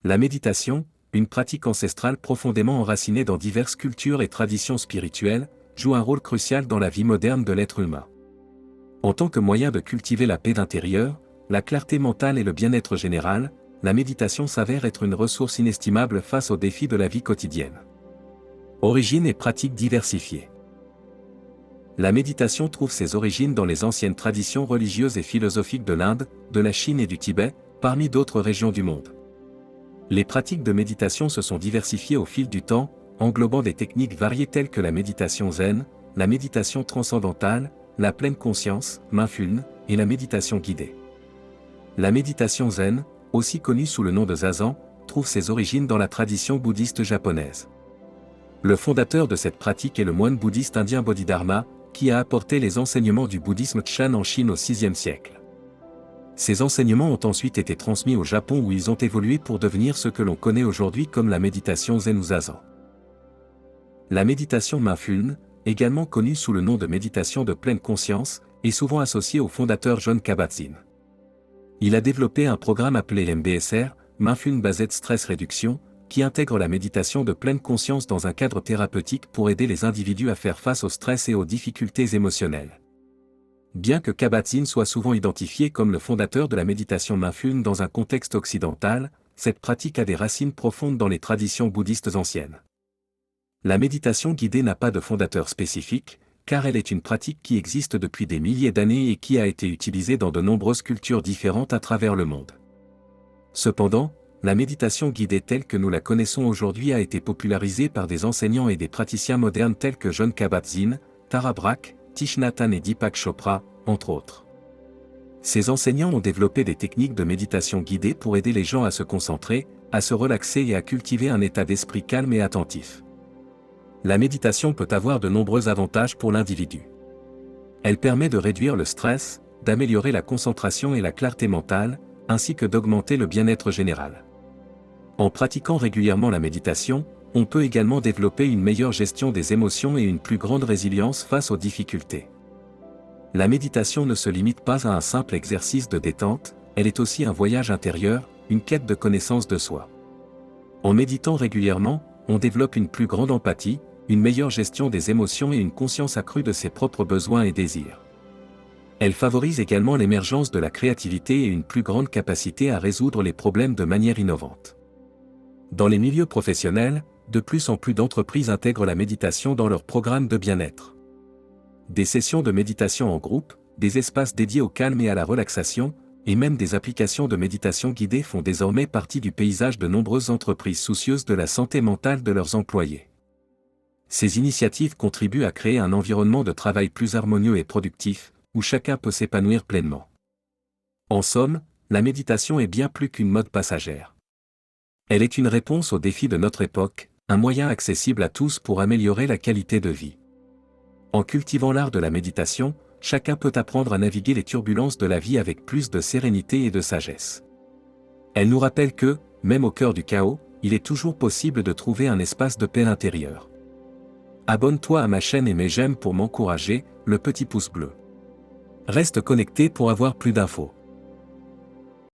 La méditation, une pratique ancestrale profondément enracinée dans diverses cultures et traditions spirituelles, joue un rôle crucial dans la vie moderne de l'être humain. En tant que moyen de cultiver la paix intérieure, la clarté mentale et le bien-être général, la méditation s'avère être une ressource inestimable face aux défis de la vie quotidienne. Origines et pratiques diversifiées. La méditation trouve ses origines dans les anciennes traditions religieuses et philosophiques de l'Inde, de la Chine et du Tibet, parmi d'autres régions du monde. Les pratiques de méditation se sont diversifiées au fil du temps, englobant des techniques variées telles que la méditation zen, la méditation transcendantale, la pleine conscience, mindfulness, et la méditation guidée. La méditation zen, aussi connue sous le nom de zazen, trouve ses origines dans la tradition bouddhiste japonaise. Le fondateur de cette pratique est le moine bouddhiste indien Bodhidharma, qui a apporté les enseignements du bouddhisme Chan en Chine au VIe siècle. Ces enseignements ont ensuite été transmis au Japon où ils ont évolué pour devenir ce que l'on connaît aujourd'hui comme la méditation zen ou zazen. La méditation mindfulness, également connue sous le nom de méditation de pleine conscience, est souvent associée au fondateur Jon Kabat-Zinn. Il a développé un programme appelé MBSR, Mindfulness Based Stress Reduction, qui intègre la méditation de pleine conscience dans un cadre thérapeutique pour aider les individus à faire face au stress et aux difficultés émotionnelles. Bien que Kabat-Zinn soit souvent identifié comme le fondateur de la méditation mindfulness dans un contexte occidental, cette pratique a des racines profondes dans les traditions bouddhistes anciennes. La méditation guidée n'a pas de fondateur spécifique, car elle est une pratique qui existe depuis des milliers d'années et qui a été utilisée dans de nombreuses cultures différentes à travers le monde. Cependant, la méditation guidée telle que nous la connaissons aujourd'hui a été popularisée par des enseignants et des praticiens modernes tels que Jon Kabat-Zinn, Tara Brach, Thich Nhat Hanh et Deepak Chopra, entre autres. Ces enseignants ont développé des techniques de méditation guidée pour aider les gens à se concentrer, à se relaxer et à cultiver un état d'esprit calme et attentif. La méditation peut avoir de nombreux avantages pour l'individu. Elle permet de réduire le stress, d'améliorer la concentration et la clarté mentale, ainsi que d'augmenter le bien-être général. En pratiquant régulièrement la méditation, on peut également développer une meilleure gestion des émotions et une plus grande résilience face aux difficultés. La méditation ne se limite pas à un simple exercice de détente, elle est aussi un voyage intérieur, une quête de connaissance de soi. En méditant régulièrement, on développe une plus grande empathie, une meilleure gestion des émotions et une conscience accrue de ses propres besoins et désirs. Elle favorise également l'émergence de la créativité et une plus grande capacité à résoudre les problèmes de manière innovante. Dans les milieux professionnels, de plus en plus d'entreprises intègrent la méditation dans leurs programmes de bien-être. Des sessions de méditation en groupe, des espaces dédiés au calme et à la relaxation, et même des applications de méditation guidée font désormais partie du paysage de nombreuses entreprises soucieuses de la santé mentale de leurs employés. Ces initiatives contribuent à créer un environnement de travail plus harmonieux et productif, où chacun peut s'épanouir pleinement. En somme, la méditation est bien plus qu'une mode passagère. Elle est une réponse aux défis de notre époque, un moyen accessible à tous pour améliorer la qualité de vie. En cultivant l'art de la méditation, chacun peut apprendre à naviguer les turbulences de la vie avec plus de sérénité et de sagesse. Elle nous rappelle que, même au cœur du chaos, il est toujours possible de trouver un espace de paix intérieure. Abonne-toi à ma chaîne et mets j'aime pour m'encourager, le petit pouce bleu. Reste connecté pour avoir plus d'infos.